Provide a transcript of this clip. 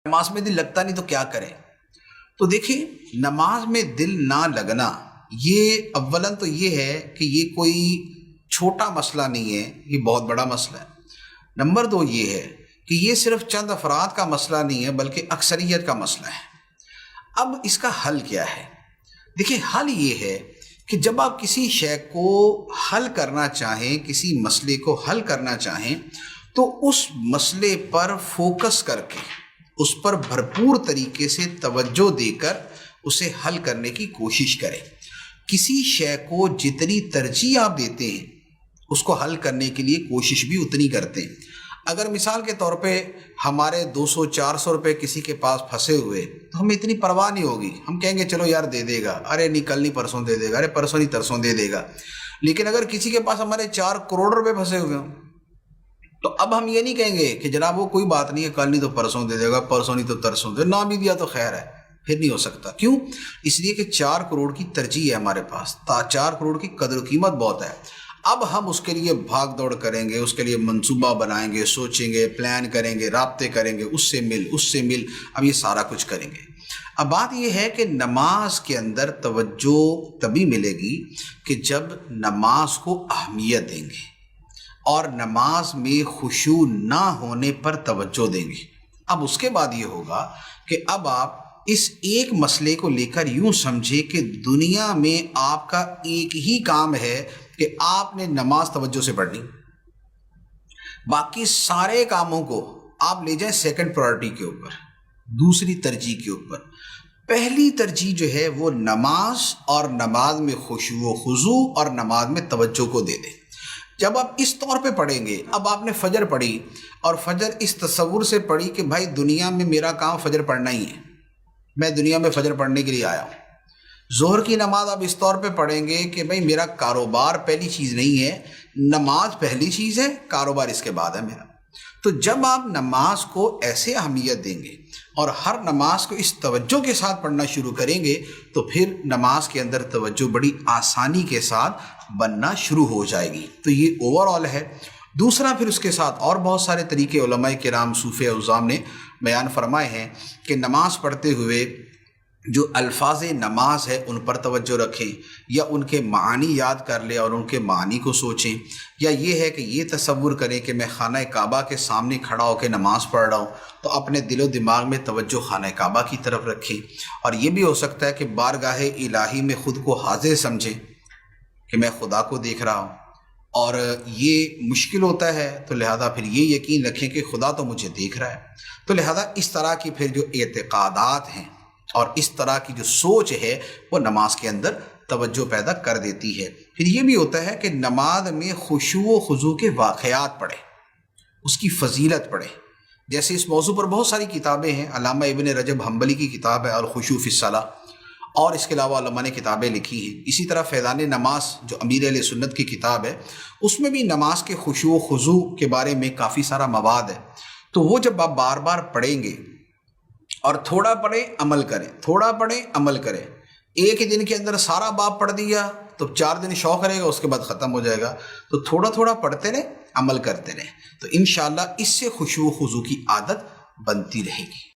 نماز میں دل لگتا نہیں تو کیا کریں؟ تو دیکھیں، نماز میں دل نہ لگنا یہ اولاً تو یہ ہے کہ یہ کوئی چھوٹا مسئلہ نہیں ہے، یہ بہت بڑا مسئلہ ہے۔ نمبر دو یہ ہے کہ یہ صرف چند افراد کا مسئلہ نہیں ہے بلکہ اکثریت کا مسئلہ ہے۔ اب اس کا حل کیا ہے؟ دیکھیں، حل یہ ہے کہ جب آپ کسی شے کو حل کرنا چاہیں، کسی مسئلے کو حل کرنا چاہیں، تو اس مسئلے پر فوکس کر کے اس پر بھرپور طریقے سے توجہ دے کر اسے حل کرنے کی کوشش کریں۔ کسی شے کو جتنی ترجیح آپ دیتے ہیں اس کو حل کرنے کے لیے کوشش بھی اتنی کرتے ہیں۔ اگر مثال کے طور پہ ہمارے 200-400 روپے کسی کے پاس پھنسے ہوئے تو ہمیں اتنی پرواہ نہیں ہوگی، ہم کہیں گے چلو یار دے دے گا، ارے نہیں کل نہیں پرسوں دے دے گا، ارے پرسوں نہیں ترسوں دے دے گا۔ لیکن اگر کسی کے پاس ہمارے 4 کروڑ روپے پھنسے ہوئے ہوں تو اب ہم یہ نہیں کہیں گے کہ جناب وہ کوئی بات نہیں ہے، کل نہیں تو پرسوں دے دے گا، پرسوں نہیں تو ترسوں دے، نہ بھی دیا تو خیر ہے۔ پھر نہیں ہو سکتا۔ کیوں؟ اس لیے کہ 4 کروڑ کی ترجیح ہے ہمارے پاس، 4 کروڑ کی قدر و قیمت بہت ہے۔ اب ہم اس کے لیے بھاگ دوڑ کریں گے، اس کے لیے منصوبہ بنائیں گے، سوچیں گے، پلان کریں گے، رابطے کریں گے، اس سے مل، اب یہ سارا کچھ کریں گے۔ اب بات یہ ہے کہ نماز کے اندر توجہ تبھی ملے گی کہ جب نماز کو اہمیت دیں گے اور نماز میں خشوع نہ ہونے پر توجہ دیں گے۔ اب اس کے بعد یہ ہوگا کہ اب آپ اس ایک مسئلے کو لے کر یوں سمجھے کہ دنیا میں آپ کا ایک ہی کام ہے کہ آپ نے نماز توجہ سے پڑھنی، باقی سارے کاموں کو آپ لے جائیں سیکنڈ پرائرٹی کے اوپر، دوسری ترجیح کے اوپر۔ پہلی ترجیح جو ہے وہ نماز اور نماز میں خشوع و خضوع اور نماز میں توجہ کو دے دیں۔ جب آپ اس طور پہ پڑھیں گے، اب آپ نے فجر پڑھی اور فجر اس تصور سے پڑھی کہ بھائی دنیا میں میرا کام فجر پڑھنا ہی ہے، میں دنیا میں فجر پڑھنے کے لیے آیا ہوں۔ ظہر کی نماز آپ اس طور پہ پڑھیں گے کہ بھائی میرا کاروبار پہلی چیز نہیں ہے، نماز پہلی چیز ہے، کاروبار اس کے بعد ہے میرا۔ تو جب آپ نماز کو ایسے اہمیت دیں گے اور ہر نماز کو اس توجہ کے ساتھ پڑھنا شروع کریں گے تو پھر نماز کے اندر توجہ بڑی آسانی کے ساتھ بننا شروع ہو جائے گی۔ تو یہ اوور آل ہے۔ دوسرا پھر اس کے ساتھ اور بہت سارے طریقے علماء کرام صوفیہ عظام نے بیان فرمائے ہیں کہ نماز پڑھتے ہوئے جو الفاظ نماز ہے ان پر توجہ رکھیں، یا ان کے معانی یاد کر لیں اور ان کے معانی کو سوچیں، یا یہ ہے کہ یہ تصور کریں کہ میں خانہ کعبہ کے سامنے کھڑا ہو کے نماز پڑھ رہا ہوں تو اپنے دل و دماغ میں توجہ خانہ کعبہ کی طرف رکھیں۔ اور یہ بھی ہو سکتا ہے کہ بارگاہ الہی میں خود کو حاضر سمجھیں کہ میں خدا کو دیکھ رہا ہوں، اور یہ مشکل ہوتا ہے تو لہذا پھر یہ یقین رکھیں کہ خدا تو مجھے دیکھ رہا ہے۔ تو لہذا اس طرح کی پھر جو اعتقادات ہیں اور اس طرح کی جو سوچ ہے وہ نماز کے اندر توجہ پیدا کر دیتی ہے۔ پھر یہ بھی ہوتا ہے کہ نماز میں خشوع و خضوع کے واقعات پڑھیں، اس کی فضیلت پڑھیں۔ جیسے اس موضوع پر بہت ساری کتابیں ہیں، علامہ ابن رجب حنبلی کی کتاب ہے الخشوع فی الصلاۃ، اور اس کے علاوہ علماء نے کتابیں لکھی ہیں۔ اسی طرح فیضان نماز جو امیر اہل سنت کی کتاب ہے، اس میں بھی نماز کے خشوع و خضوع کے بارے میں کافی سارا مواد ہے۔ تو وہ جب آپ بار بار پڑھیں گے اور تھوڑا پڑھیں عمل کریں، تھوڑا پڑھیں عمل کریں، ایک ہی دن کے اندر سارا باب پڑھ دیا تو 4 دن شوق رہے گا، اس کے بعد ختم ہو جائے گا۔ تو تھوڑا تھوڑا پڑھتے رہیں، عمل کرتے رہیں، تو انشاءاللہ اس سے خشوع و خضوع کی عادت بنتی رہے گی۔